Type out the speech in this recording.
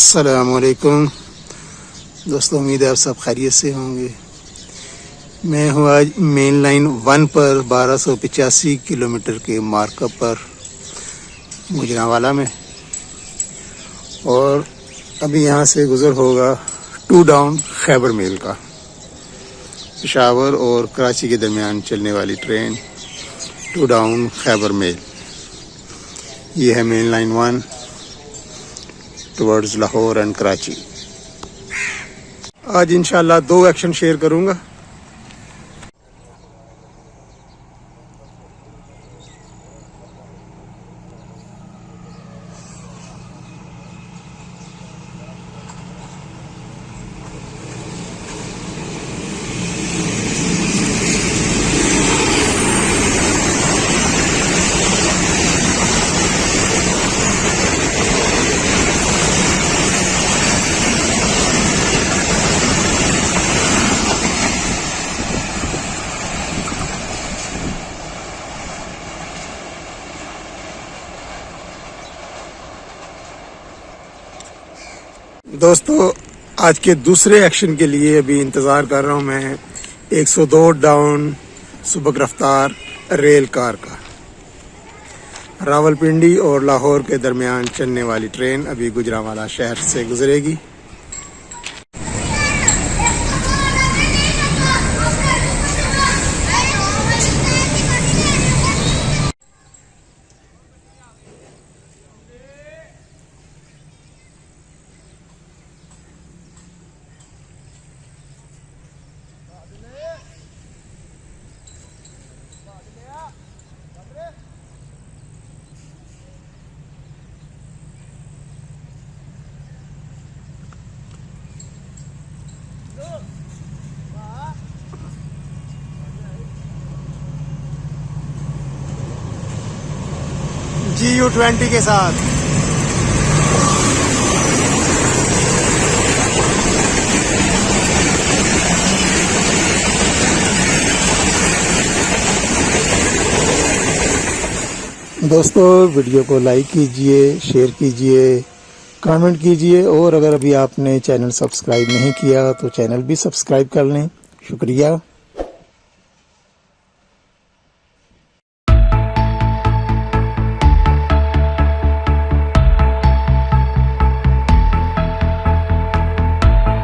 अस्सलामुअलैकुम दोस्तों, उम्मीद है आप सब खैरियत से होंगे। मैं हूँ आज मेन लाइन 1 पर 1285 किलोमीटर के मार्कअप पर गुजरांवाला में, और अभी यहाँ से गुज़र होगा 2 डाउन खैबर मेल का। पेशावर और कराची के दरमियान चलने वाली ट्रेन 2 डाउन खैबर मेल। ये है main line 1 towards Lahore and Karachi. आज इंशाल्लाह 2 एक्शन शेयर करूँगा। दोस्तों, आज के दूसरे एक्शन के लिए अभी इंतज़ार कर रहा हूँ मैं 102 डाउन सुबह रफ्तार रेल कार का। रावलपिंडी और लाहौर के दरमियान चलने वाली ट्रेन अभी गुजरांवाला शहर से गुजरेगी। GU20 के साथ दोस्तों, वीडियो को लाइक कीजिए, शेयर कीजिए, कमेंट कीजिए, और अगर अभी आपने चैनल सब्सक्राइब नहीं किया तो चैनल भी सब्सक्राइब कर लें। शुक्रिया।